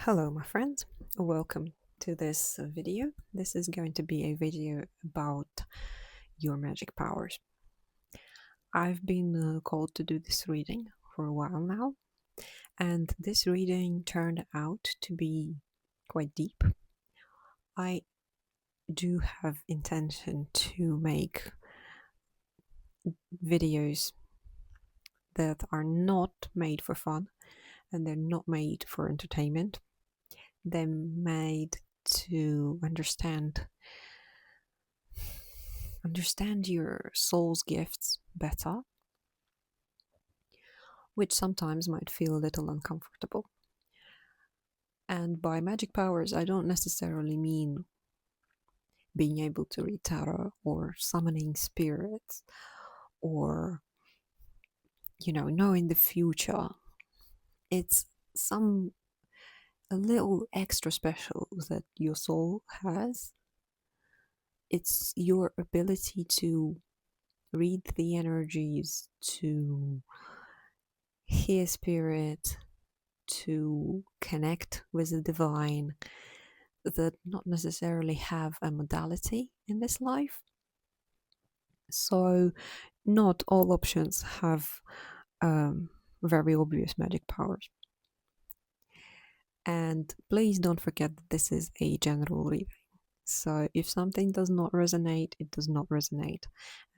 Hello, my friends. Welcome to this video. This is going to be a video about your magic powers. I've been called to do this reading for a while now, and this reading turned out to be quite deep. I do have intention to make videos that are not made for fun and they're not made for entertainment. They're made to understand your soul's gifts better, which sometimes might feel a little uncomfortable. And by magic powers, I don't necessarily mean being able to read tarot or summoning spirits or, knowing the future. It's a little extra special that your soul has. It's your ability to read the energies, to hear spirit, to connect with the divine, that not necessarily have a modality in this life. So, not all options have very obvious magic powers. And please don't forget that this is a general reading. So, if something does not resonate, it does not resonate.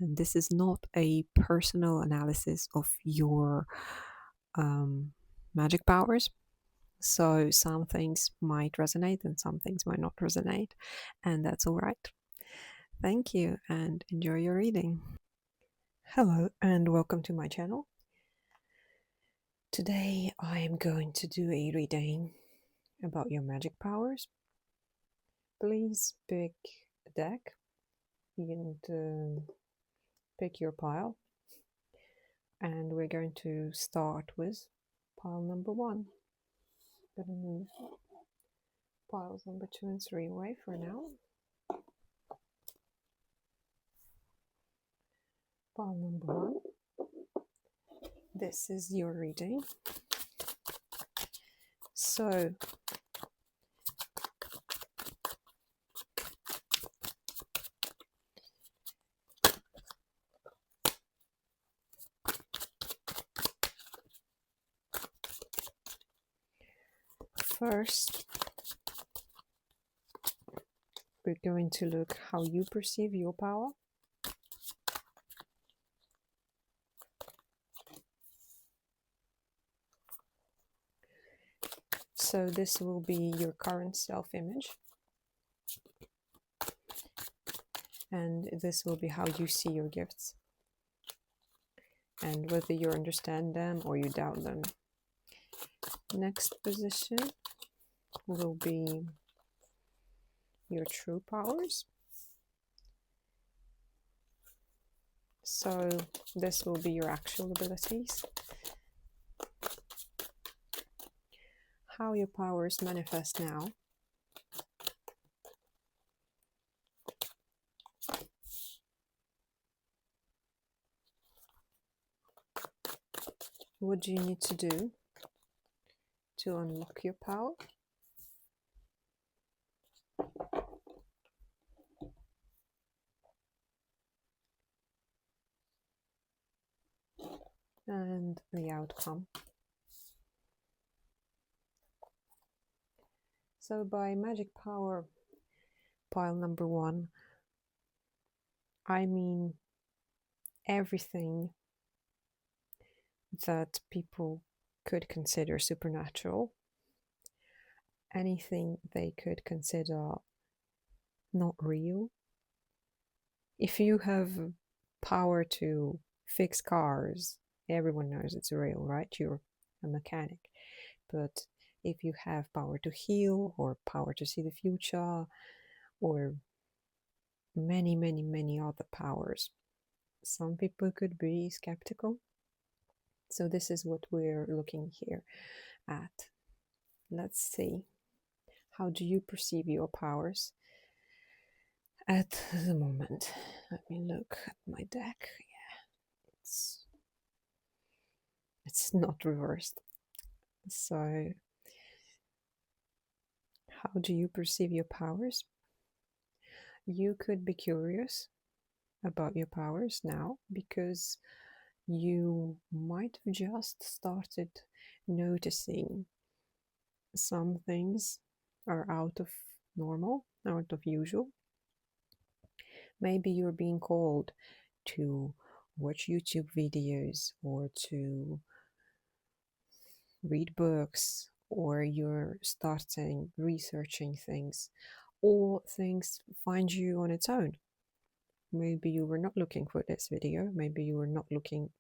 And this is not a personal analysis of your magic powers. So some things might resonate and some things might not resonate, and that's all right. Thank you and enjoy your reading. Hello and welcome to my channel. Today I am going to do a reading about your magic powers. Please pick a deck and pick your pile, and we're going to start with pile number 1. I'm gonna move piles number 2 and 3 away for now. Pile number 1. This is your reading. So, first, we're going to look how you perceive your power. So this will be your current self-image. And this will be how you see your gifts. And whether you understand them or you doubt them. Next position will be your true powers. So this will be your actual abilities. How your powers manifest now. What do you need to do to unlock your power? And the outcome. So by magic power, pile number 1, I mean everything that people could consider supernatural, anything they could consider not real. If you have power to fix cars, everyone knows it's real, right? You're a mechanic. But if you have power to heal or power to see the future or many, many, many other powers, some people could be skeptical. So this is what we're looking here at. Let's see. How do you perceive your powers at the moment? Let me look at my deck. Yeah, it's not reversed. So How do you perceive your powers? You could be curious about your powers now because you might have just started noticing some things are out of normal, out of usual. Maybe you're being called to watch YouTube videos or to read books, or you're starting researching things, or things find you on its own. Maybe you were not looking for this video, maybe you were not looking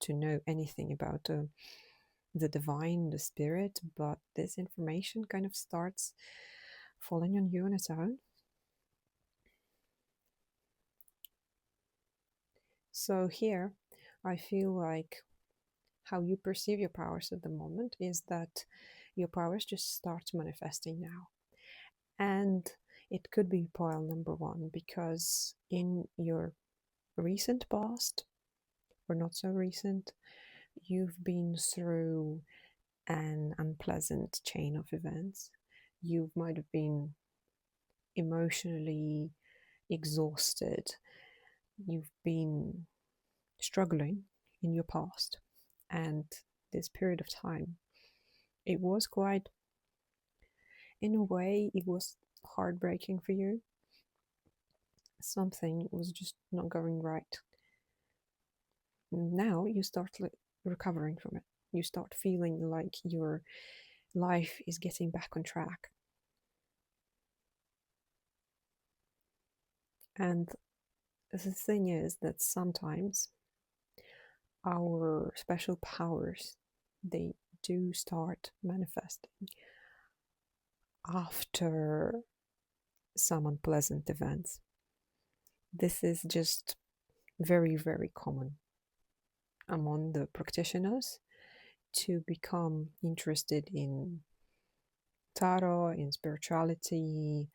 to know anything about the divine, the spirit, but this information kind of starts falling on you on its own. So here, I feel like how you perceive your powers at the moment is that your powers just start manifesting now. And it could be pile number one because in your recent past, or not so recent, you've been through an unpleasant chain of events. You might have been emotionally exhausted. You've been struggling in your past. And this period of time, it was quite, in a way, it was heartbreaking for you. Something was just not going right. Now you start recovering from it. You start feeling like your life is getting back on track. And the thing is that sometimes our special powers, they do start manifesting after some unpleasant events. This is just very, very common among the practitioners to become interested in tarot, in spirituality,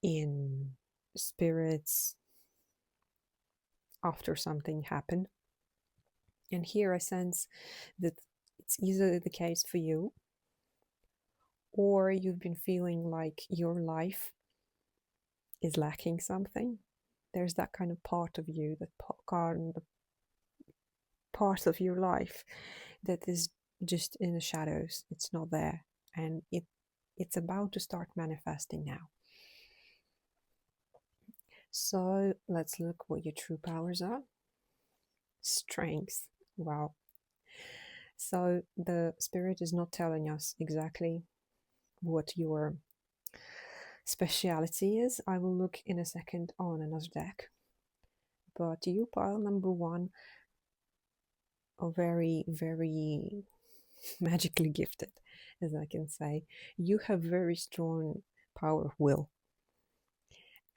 in spirits after something happened. And here I sense that it's either the case for you, or you've been feeling like your life is lacking something. There's that kind of part of you, that part of your life that is just in the shadows. It's not there, and it's about to start manifesting now. So let's look what your true powers are. Strength. Wow. So the spirit is not telling us exactly what your speciality is. I will look in a second on another deck. But you, pile number one, are very, very magically gifted, as I can say. You have very strong power of will.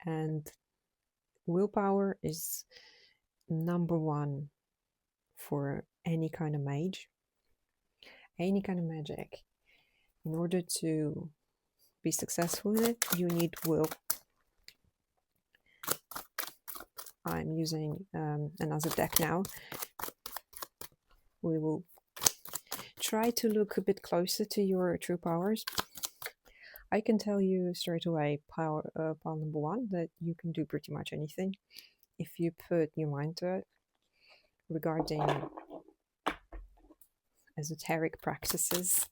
And willpower is number one for any kind of mage, any kind of magic. In order to be successful in it, you need will. I'm using another deck now. We will try to look a bit closer to your true powers. I can tell you straight away, pile number one, that you can do pretty much anything if you put your mind to it. Regarding esoteric practices,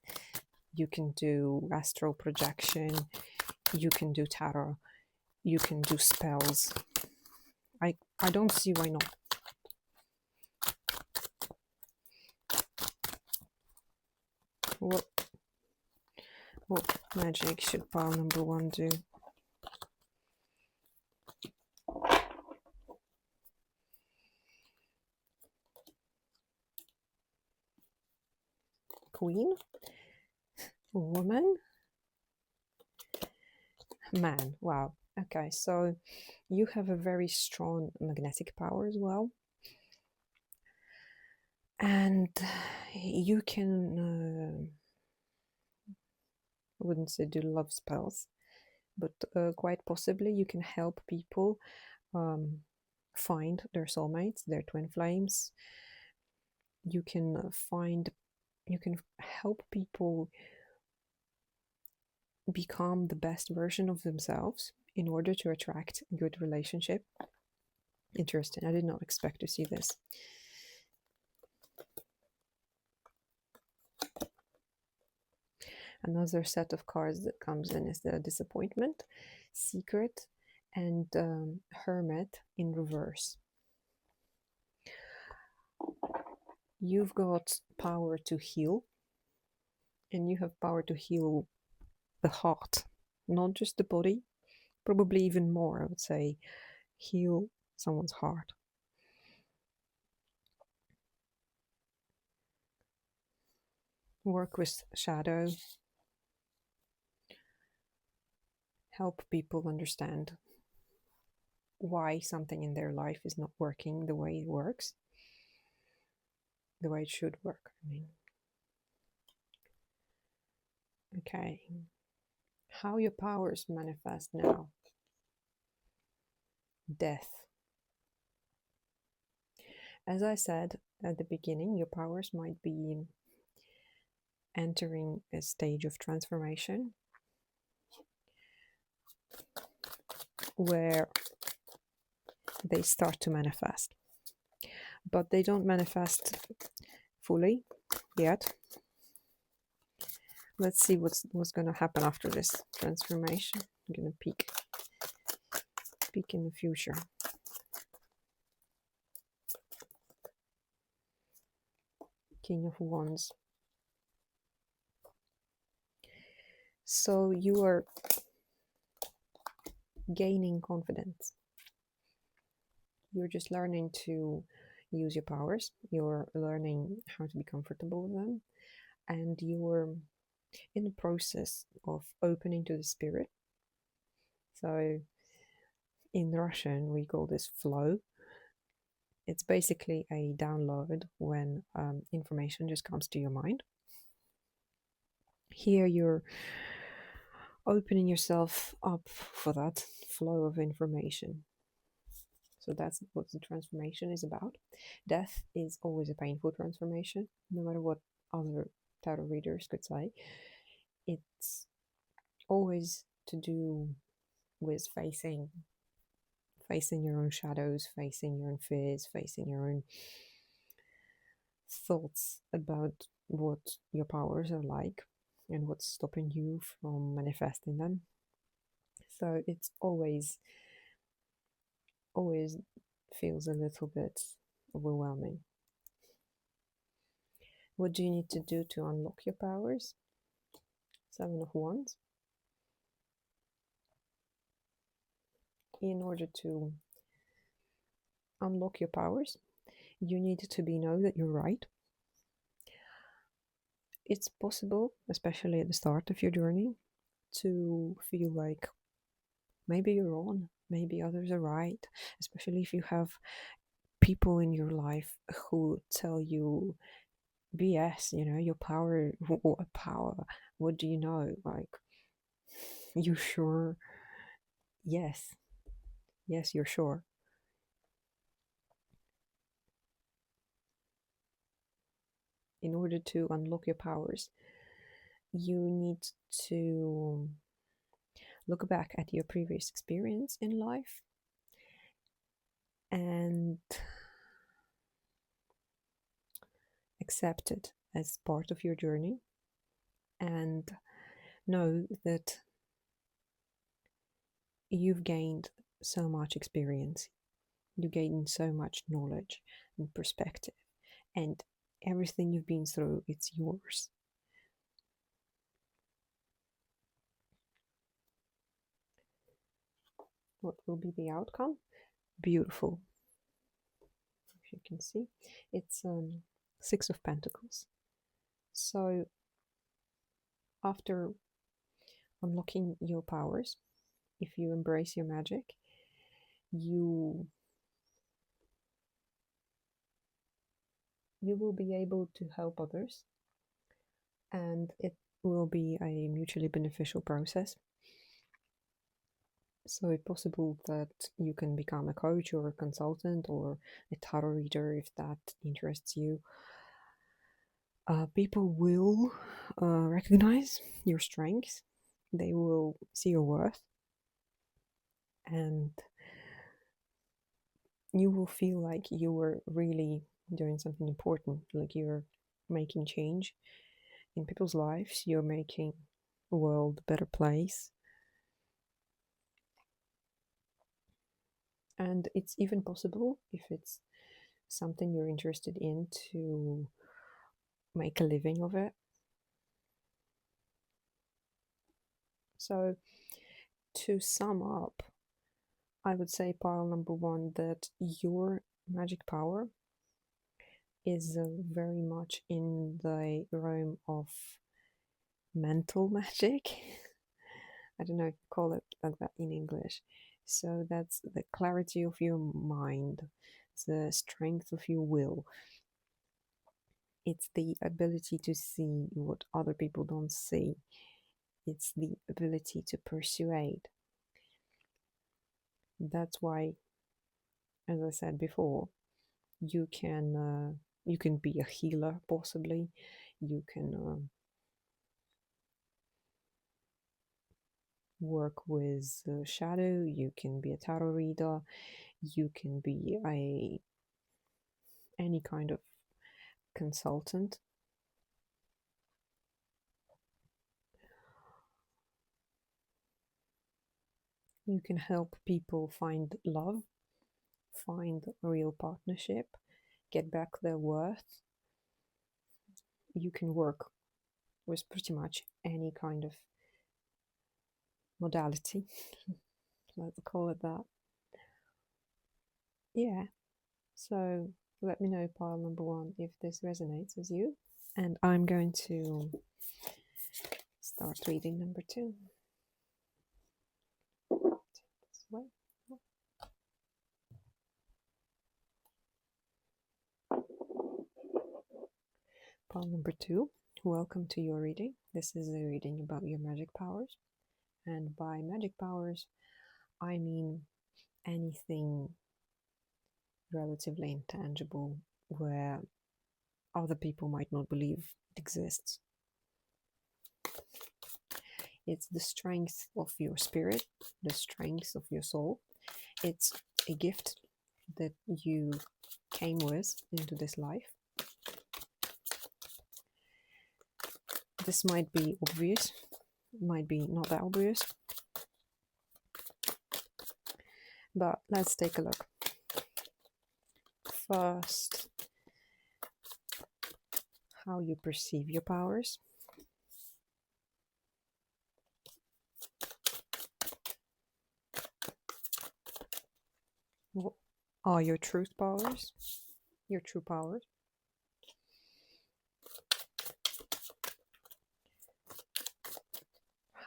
you can do astral projection, you can do tarot, you can do spells. I don't see why not. What magic should pile number one do? Queen? Woman? Man. Wow. Okay, so you have a very strong magnetic power as well. And you can, I wouldn't say do love spells, but quite possibly you can help people find their soulmates, their twin flames. You can help people become the best version of themselves in order to attract a good relationship. Interesting. I did not expect to see this. Another set of cards that comes in is the Disappointment, Secret, and Hermit in reverse. You've got power to heal, and you have power to heal the heart, not just the body, probably even more, I would say. Heal someone's heart. Work with shadow. Help people understand why something in their life is not working the way it works, the way it should work, I mean. Okay. How your powers manifest now. Death. As I said at the beginning, your powers might be entering a stage of transformation where they start to manifest. But they don't manifest fully yet. Let's see what's going to happen after this transformation. I'm going to peek in the future. King of Wands. So you are gaining confidence. You're just learning to use your powers. You're learning how to be comfortable with them. And you're in the process of opening to the spirit. So in Russian, we call this flow. It's basically a download when information just comes to your mind. Here you're opening yourself up for that flow of information. So that's what the transformation is about. Death is always a painful transformation, no matter what other tarot readers could say. It's always to do with facing your own shadows, facing your own fears, facing your own thoughts about what your powers are like and what's stopping you from manifesting them. So it's always feels a little bit overwhelming. What do you need to do to unlock your powers? 7 of Wands. In order to unlock your powers, you need to know that you're right. It's possible, especially at the start of your journey, to feel like maybe you're wrong, maybe others are right, especially if you have people in your life who tell you BS, your power, what power, what do you know? Like, you sure? Yes, you're sure. In order to unlock your powers, you need to look back at your previous experience in life and accept it as part of your journey and know that you've gained so much experience, you gained so much knowledge and perspective, and everything you've been through, it's yours. What will be the outcome? Beautiful. If you can see, it's 6 of Pentacles. So after unlocking your powers, if you embrace your magic, you will be able to help others, and it will be a mutually beneficial process. So it's possible that you can become a coach or a consultant or a tarot reader if that interests you. People will recognize your strengths, they will see your worth, and you will feel like you were really doing something important, like you're making change in people's lives, you're making the world a better place. And it's even possible, if it's something you're interested in, to make a living of it. So, to sum up, I would say, pile number one, that your magic power is very much in the realm of mental magic. I don't know if you call it like that in English. So that's the clarity of your mind, the strength of your will. It's the ability to see what other people don't see. It's the ability to persuade. That's why, as I said before, you can be a healer, possibly. You can work with shadow. You can be a tarot reader. You can be any kind of consultant. You can help people find love, find a real partnership, get back their worth. You can work with pretty much any kind of modality. Let's call it that. Yeah. So let me know, pile number one, if this resonates with you. And I'm going to start reading number two. This way. Pile number two, welcome to your reading. This is a reading about your magic powers. And by magic powers, I mean anything relatively intangible where other people might not believe it exists. It's the strength of your spirit, the strength of your soul. It's a gift that you came with into this life. This might be obvious, might be not that obvious, but let's take a look. First, how you perceive your powers. What are your truth powers? Your true powers.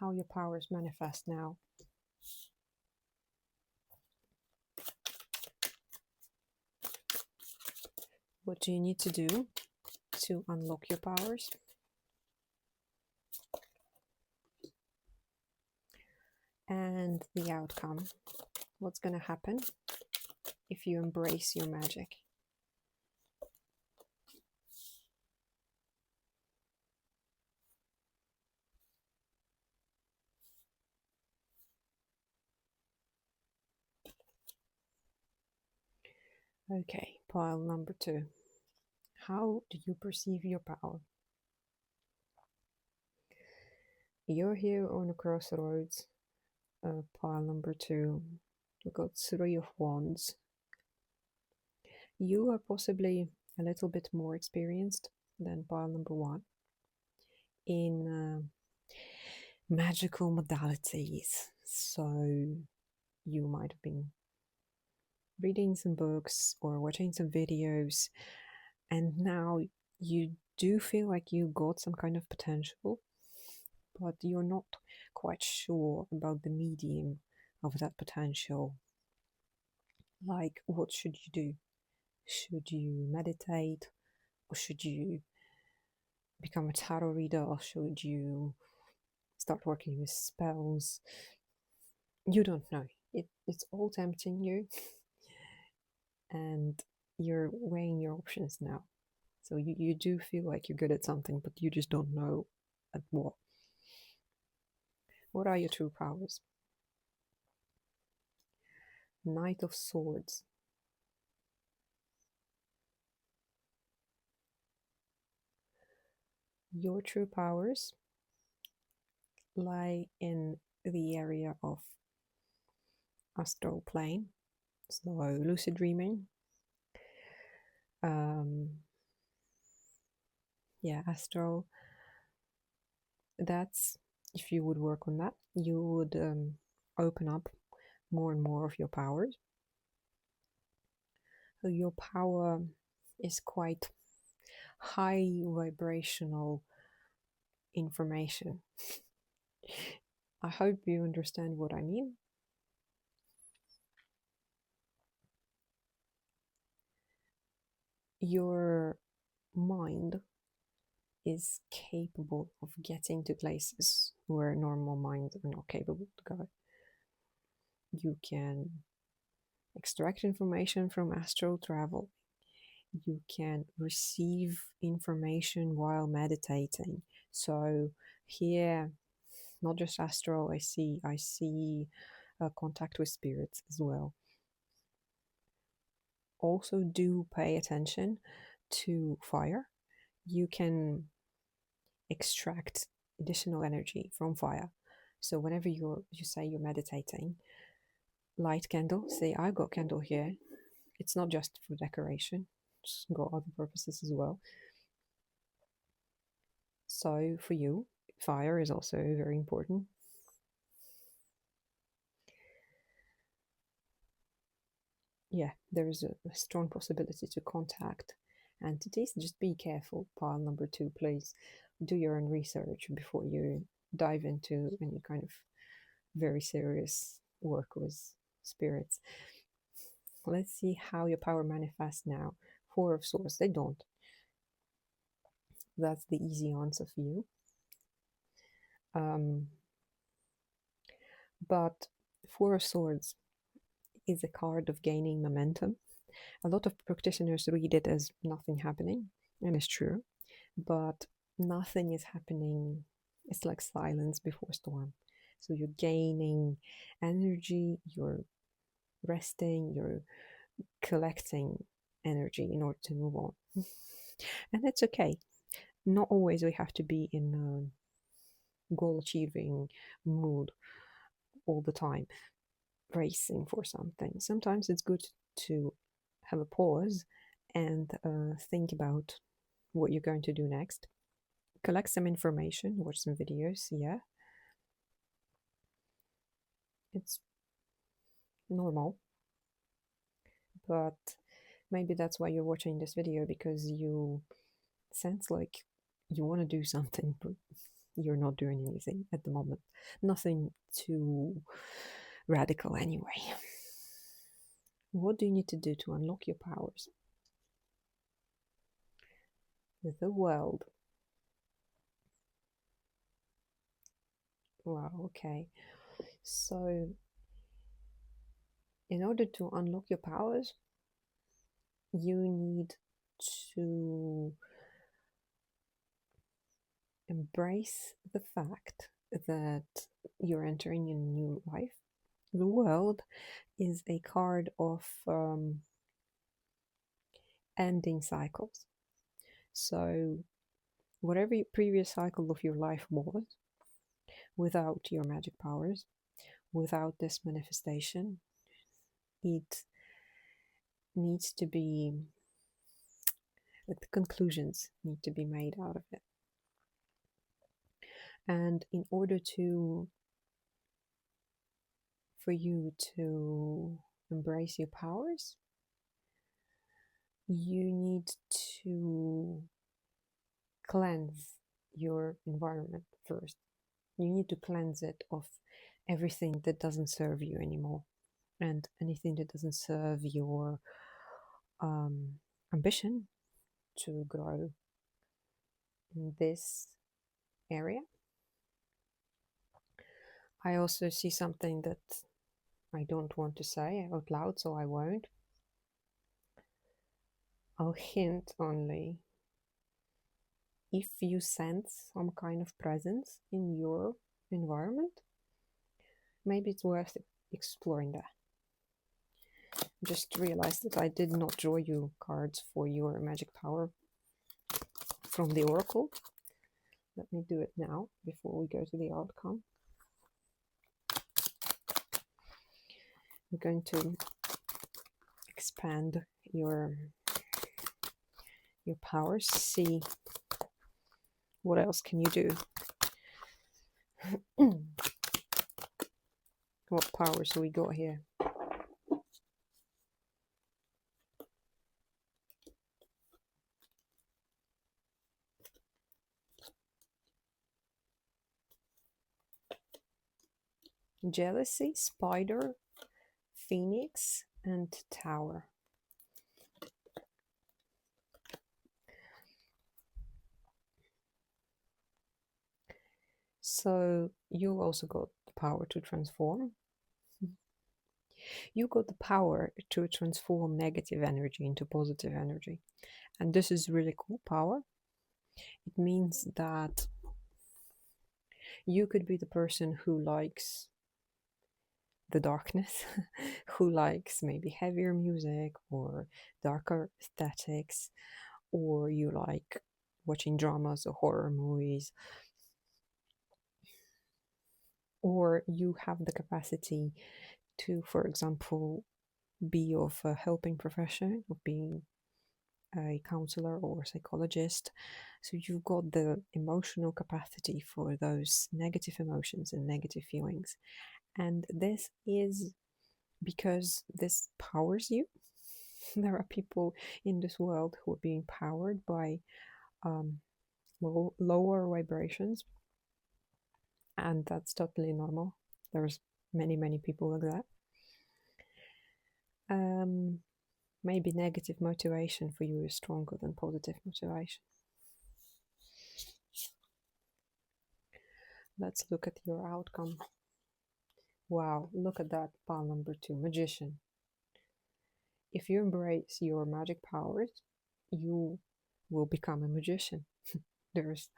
How your powers manifest now. What do you need to do to unlock your powers? And the outcome. What's going to happen if you embrace your magic? Okay, pile number two. How do you perceive your power? You're here on a crossroads. Pile number two. We got Three of Wands. You are possibly a little bit more experienced than pile number one in magical modalities. So you might have been reading some books or watching some videos, and now you do feel like you got some kind of potential, but you're not quite sure about the medium of that potential. Like, what should you do? Should you meditate, or should you become a tarot reader, or should you start working with spells? You don't know. It's all tempting you, and you're weighing your options now. So you do feel like you're good at something, but you just don't know at what. What are your true powers? Knight of Swords. Your true powers lie in the area of astral plane, so lucid dreaming. Yeah, astral. That's, if you would work on that, you would open up more and more of your powers. So your power is quite high vibrational information. I hope you understand what I mean. Your mind is capable of getting to places where normal minds are not capable to go. You can extract information from astral travel. You can receive information while meditating. So here, not just astral, I see contact with spirits as well. Also, do pay attention to fire. You can extract additional energy from fire. So whenever you say you're meditating, light candle. Say, I got candle here. It's not just for decoration. It's got other purposes as well. So for you, fire is also very important. Yeah, there is a strong possibility to contact entities. Just be careful. Pile number 2, please. Do your own research before you dive into any kind of very serious work with spirits. Let's see how your power manifests now. 4 of Swords, they don't. That's the easy answer for you. But 4 of Swords is a card of gaining momentum. A lot of practitioners read it as nothing happening, and it's true, but nothing is happening. It's like silence before storm. So you're gaining energy, you're resting, you're collecting energy in order to move on. And that's okay. Not always we have to be in a goal achieving mood all the time, racing for something. Sometimes it's good to have a pause and think about what you're going to do next. Collect some information, watch some videos, yeah. It's normal. But maybe that's why you're watching this video, because you sense like you want to do something, but you're not doing anything at the moment. Nothing too radical anyway. What do you need to do to unlock your powers? The world. Wow, okay. So, in order to unlock your powers, you need to embrace the fact that you're entering a new life. The world is a card of ending cycles. So, whatever previous cycle of your life was, without your magic powers, without this manifestation, it needs to be, like, the conclusions need to be made out of it. And in order for you to embrace your powers, you need to cleanse your environment first. You need to cleanse it of everything that doesn't serve you anymore, and anything that doesn't serve your ambition to grow in this area. I also see something that I don't want to say out loud, so I won't. I'll hint only. If you sense some kind of presence in your environment, maybe it's worth exploring that. Just realized that I did not draw you cards for your magic power from the oracle. Let me do it now before we go to the outcome. I'm going to expand your powers, see what else can you do. What powers do we got here? Jealousy, Spider, Phoenix, and Tower. So you also got the power to transform. You got the power to transform negative energy into positive energy. And this is really cool power. It means that you could be the person who likes the darkness, who likes maybe heavier music or darker aesthetics, or you like watching dramas or horror movies, or you have the capacity to, for example, be of a helping profession, of being a counselor or psychologist. So you've got the emotional capacity for those negative emotions and negative feelings. And this is because this powers you. There are people in this world who are being powered by lower vibrations, and that's totally normal. There's many people like that. Maybe negative motivation for you is stronger than positive motivation. Let's look at your outcome. Wow, look at that pile number 2, Magician. If you embrace your magic powers, you will become a magician. There's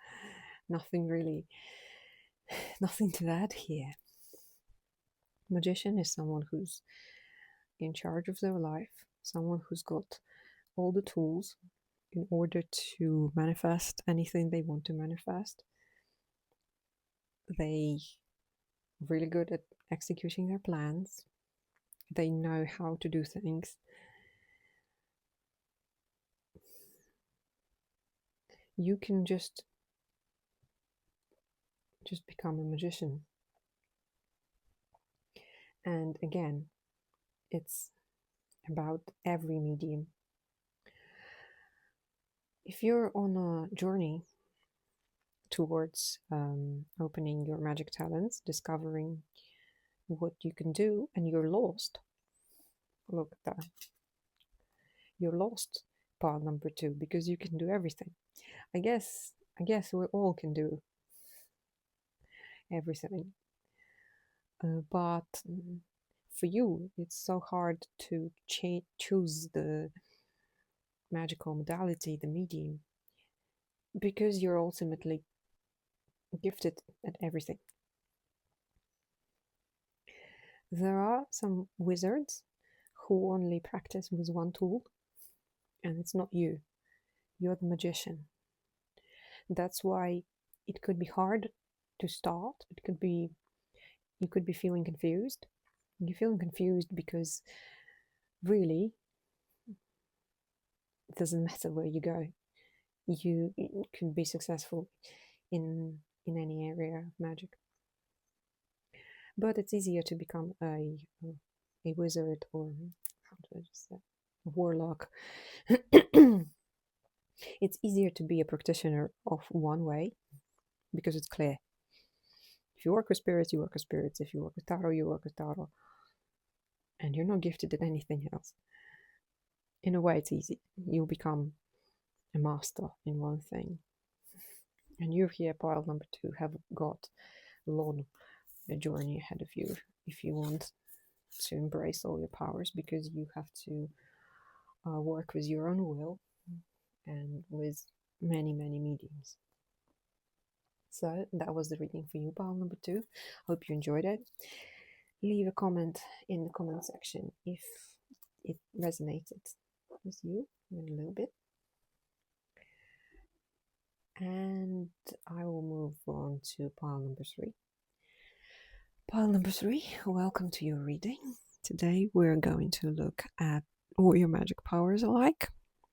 nothing to add here. Magician is someone who's in charge of their life, someone who's got all the tools in order to manifest anything they want to manifest. They really good at executing their plans. They know how to do things. You can just become a magician. And again, it's about every medium. If you're on a journey towards opening your magic talents, discovering what you can do, and you're lost, look at that. You're lost, part number 2, because you can do everything. I guess we all can do everything. But for you, it's so hard to choose the magical modality, the medium, because you're ultimately gifted at everything. There are some wizards who only practice with one tool, and it's not you. You're the magician. That's why it could be hard to start. You could be feeling confused. You're feeling confused because really it doesn't matter where you go. You can be successful in any area of magic. But it's easier to become a wizard, or how do I just say, a warlock. It's easier to be a practitioner of one way because it's clear. If you work with spirits, you work with spirits. If you work with tarot, you work with tarot. And you're not gifted at anything else. In a way, it's easy. You'll become a master in one thing. And you here, pile number 2, have got a long journey ahead of you if you want to embrace all your powers, because you have to work with your own will and with many mediums. So that was the reading for you, pile number 2. Hope you enjoyed it. leave a comment in the comment section if it resonated with you in a little bit. And I will move on to pile number 3. Pile number 3, welcome to your reading. Today we're going to look at what your magic powers are like.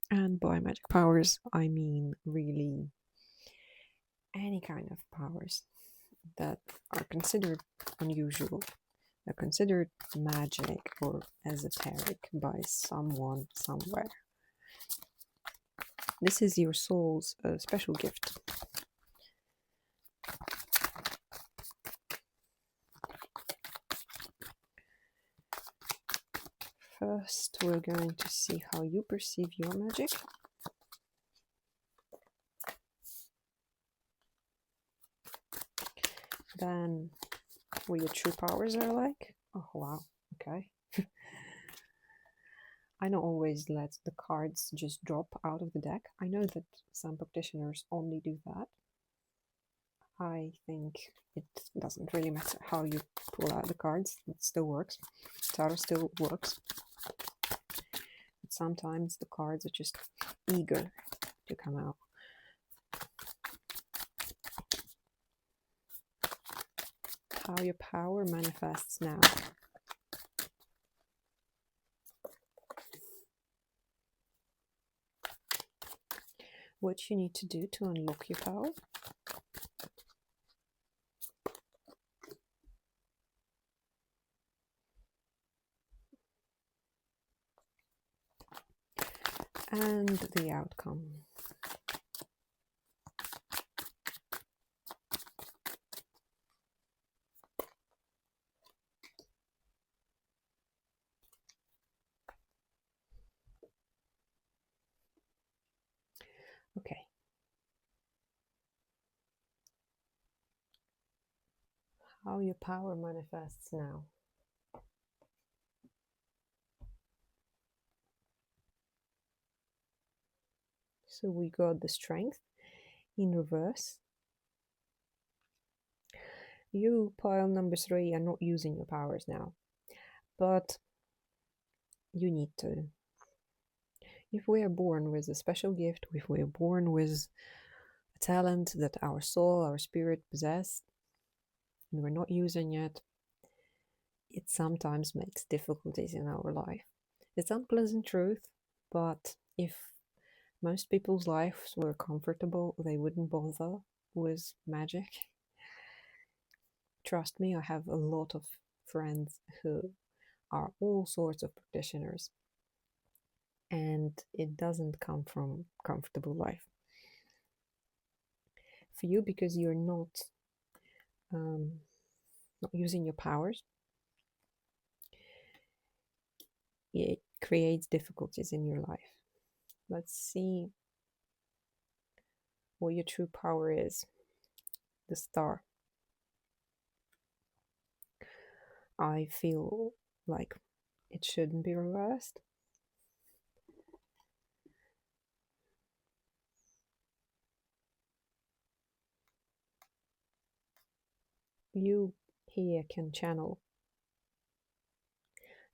And by magic powers, I mean really any kind of powers that are considered unusual, are considered magic or esoteric by someone somewhere. This is your soul's special gift. First, we're going to see how you perceive your magic. Then, what your true powers are like. Oh, wow. Okay. I don't always let the cards just drop out of the deck. I know that some practitioners only do that. I think it doesn't really matter how you pull out the cards. It still works. Tarot still works. But sometimes the cards are just eager to come out. How your power manifests now. What you need to do to unlock your power. And the outcome. Okay. How your power manifests now. So we got the strength in reverse. You, pile number 3, are not using your powers now, but you need to. If we are born with a special gift, if we are born with a talent that our soul, our spirit possess, and we're not using it, it sometimes makes difficulties in our life. It's unpleasant truth, but if most people's lives were comfortable, they wouldn't bother with magic. Trust me, I have a lot of friends who are all sorts of practitioners, and it doesn't come from comfortable life. For you, because you're not using your powers, it creates difficulties in your life. Let's see what your true power is. The Star. I feel like it shouldn't be reversed. You here can channel.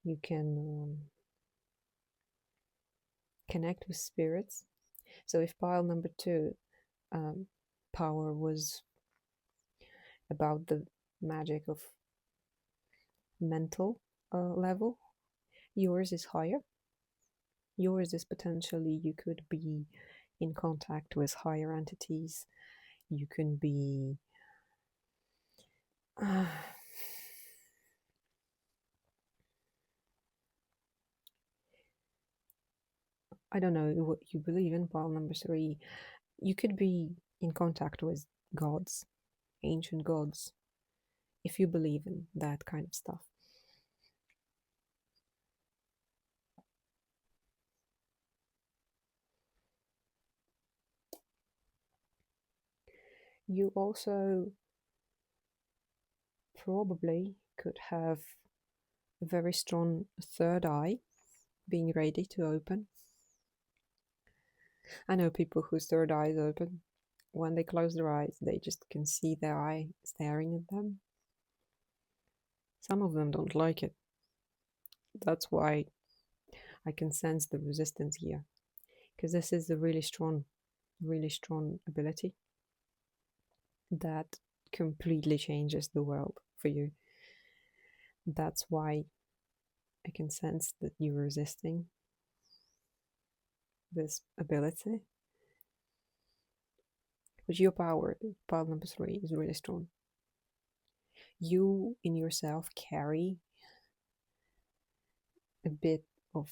You can connect with spirits. So if pile number 2 power was about the magic of mental level, yours is higher. Yours is potentially, you could be in contact with higher entities. You can be I don't know what you believe in, pile number 3. You could be in contact with gods, ancient gods, if you believe in that kind of stuff. You also probably could have a very strong third eye being ready to open. I know people whose third eye is open. When they close their eyes, they just can see their eye staring at them. Some of them don't like it. That's why I can sense the resistance here, because this is a really strong ability that completely changes the world for you. That's why I can sense that you're resisting this ability. But your power, pile number 3, is really strong. You in yourself carry a bit of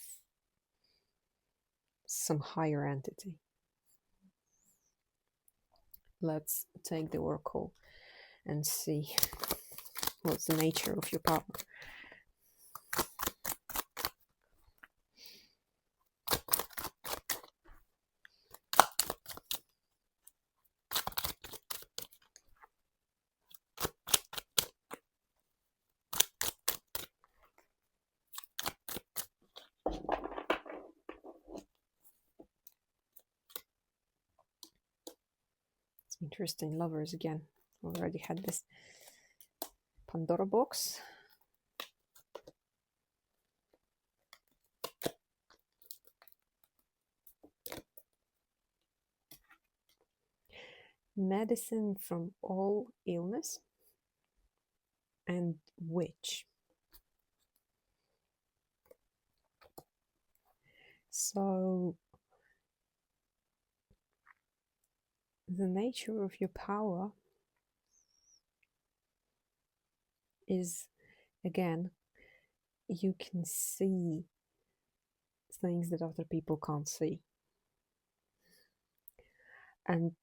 some higher entity. Let's take the oracle and see what's the nature of your power. It's interesting. Lovers again. Already had this Pandora box. Medicine from all illness and witch. So the nature of your power is, again, you can see things that other people can't see. And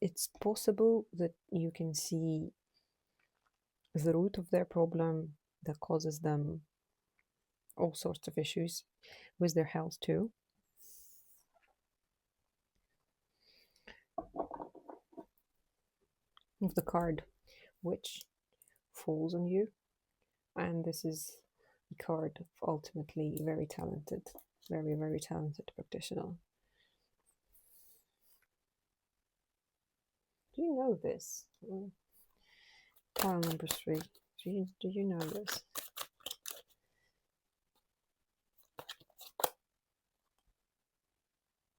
it's possible that you can see the root of their problem that causes them all sorts of issues with their health too. Of the card which falls on you, and this is a card of ultimately very talented, very talented practitioner. Do you know this? Pile number 3. Do you know this?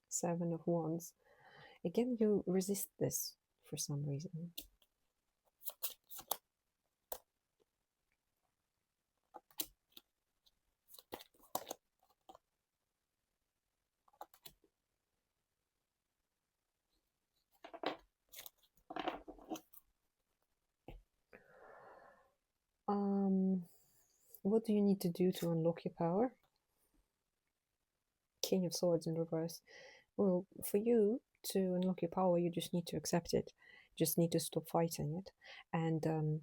Seven of Wands. Again, you resist this for some reason. What do you need to do to unlock your power? King of Swords in reverse. Well, for you to unlock your power, you just need to accept it. Just need to stop fighting it. And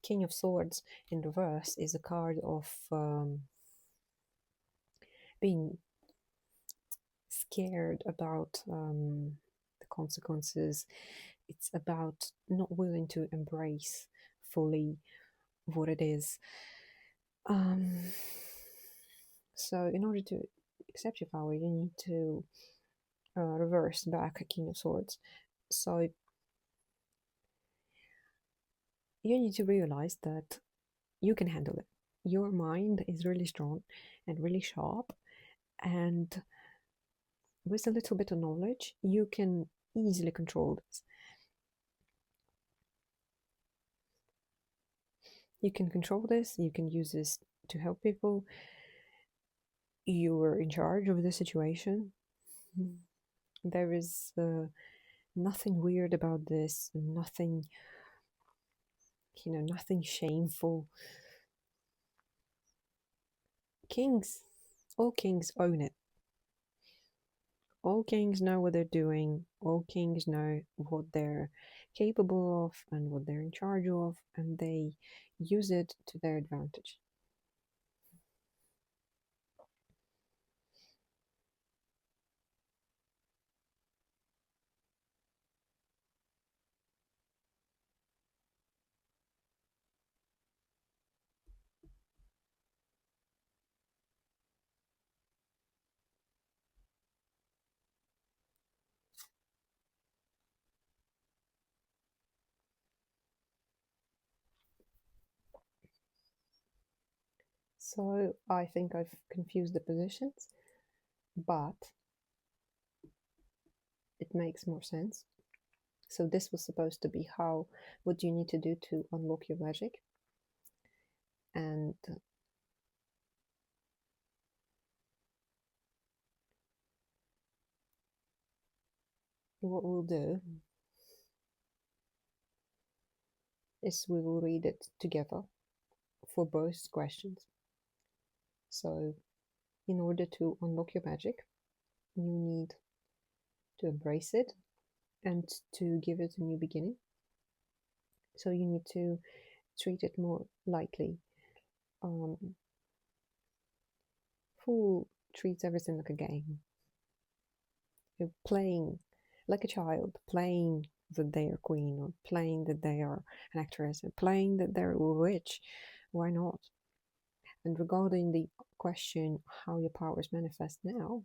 King of Swords in reverse is a card of being scared about the consequences. It's about not willing to embrace fully what it is. So in order to accept your power, you need to reverse back a King of Swords. So you need to realize that you can handle it. Your mind is really strong and really sharp, and with a little bit of knowledge, you can easily control this. You can control this, you can use this to help people. You are in charge of the situation. There is nothing weird about this, nothing, nothing shameful. All kings own it. All kings know what they're doing. All kings know what they're capable of and what they're in charge of, and they use it to their advantage. So I think I've confused the positions, but it makes more sense. So this was supposed to be what you need to do to unlock your magic. And what we'll do is we will read it together for both questions. So in order to unlock your magic, you need to embrace it and to give it a new beginning. So you need to treat it more lightly. Fool treats everything like a game. You're playing like a child, playing that they are queen, or playing that they are an actress, or playing that they're rich. Why not? And regarding the question how your powers manifest now,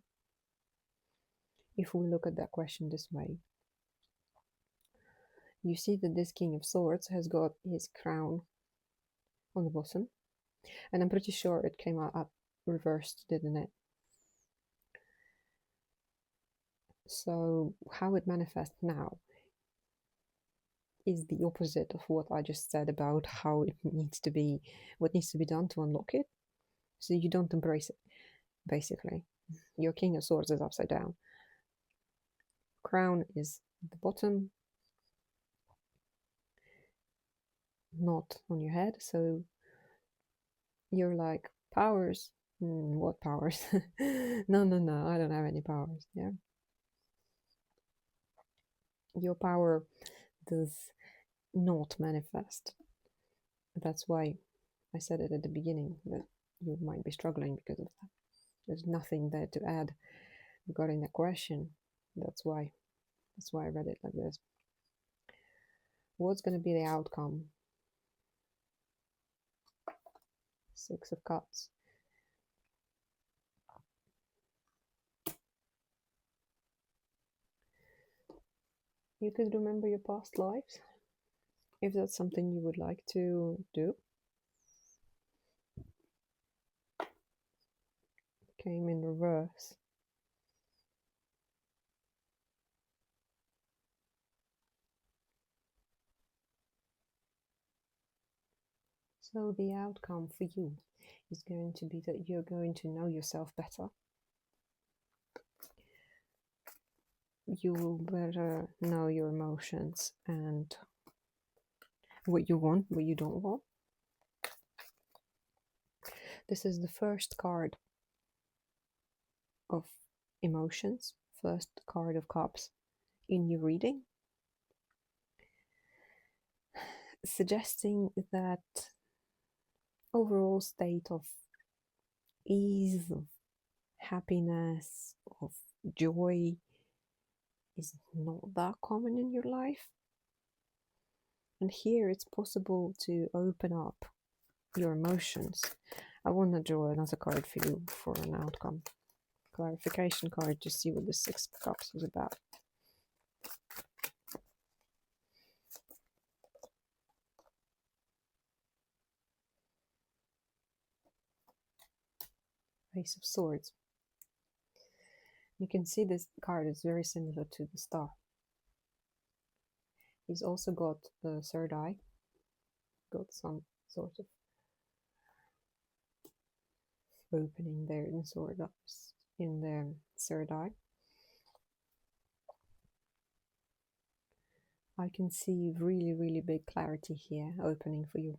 if we look at that question this way, you see that this King of Swords has got his crown on the bottom, and I'm pretty sure it came out up reversed, didn't it? So how it manifests now is the opposite of what I just said about how it needs to be, what needs to be done to unlock it. So you don't embrace it, basically. Your King of Swords is upside down. Crown is at the bottom, not on your head. So you're like, powers? What powers? No, I don't have any powers. Yeah. Your power does not manifest. That's why I said it at the beginning that you might be struggling because of that. There's nothing there to add regarding the question. That's why I read it like this. What's going to be the outcome? Six of Cups. You could remember your past lives if that's something you would like to do. Came in reverse. So the outcome for you is going to be that you're going to know yourself better. You will better know your emotions and what you want, what you don't want. This is the first card of emotions, first card of cups in your reading, suggesting that overall state of ease, of happiness, of joy is not that common in your life. And here it's possible to open up your emotions. I want to draw another card for you for an outcome. Clarification card to see what the Six of Cups was about. Ace of Swords. You can see this card is very similar to the Star. He's also got the third eye, got some sort of opening there in sword ups in the third eye. I can see really, really big clarity here opening for you.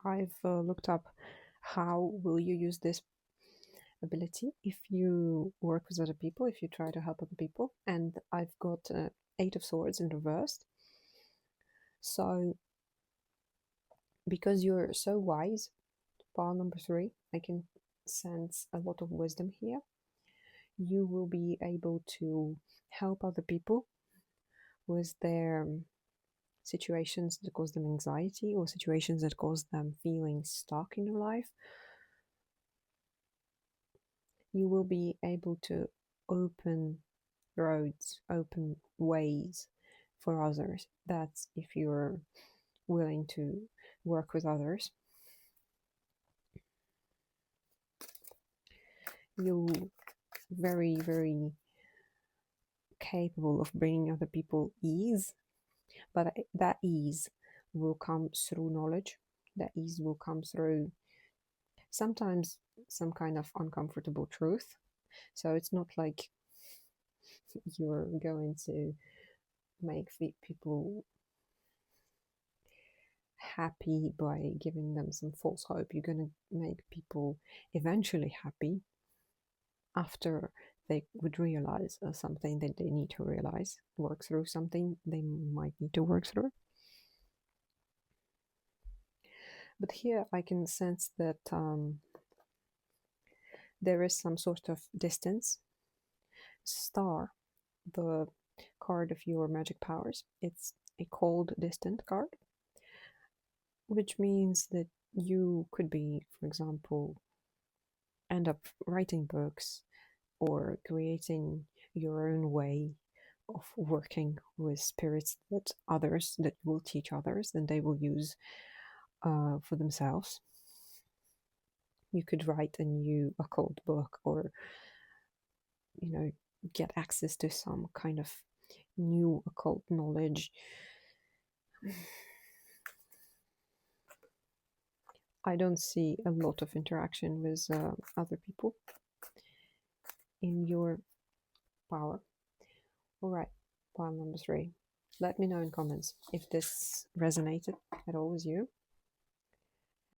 I've looked up how will you use this ability if you work with other people, if you try to help other people, and I've got Eight of Swords in reversed. So because you're so wise, pile number 3, I can sense a lot of wisdom here. You will be able to help other people with their situations that cause them anxiety or situations that cause them feeling stuck in their life. You will be able to open roads, open ways for others. That's if you're willing to work with others. You're very, very capable of bringing other people ease, but that ease will come through knowledge. That ease will come through sometimes some kind of uncomfortable truth. So it's not like you're going to make people happy by giving them some false hope. You're going to make people eventually happy after they would realize something that they need to realize, work through something they might need to work through. But here I can sense that there is some sort of distance. Star, the card of your magic powers, it's a cold, distant card, which means that you could be, for example, end up writing books or creating your own way of working with spirits that will teach others and they will use for themselves. You could write a new occult book, or get access to some kind of new occult knowledge. I don't see a lot of interaction with other people in your power. All right, pile number 3. Let me know in comments if this resonated at all with you.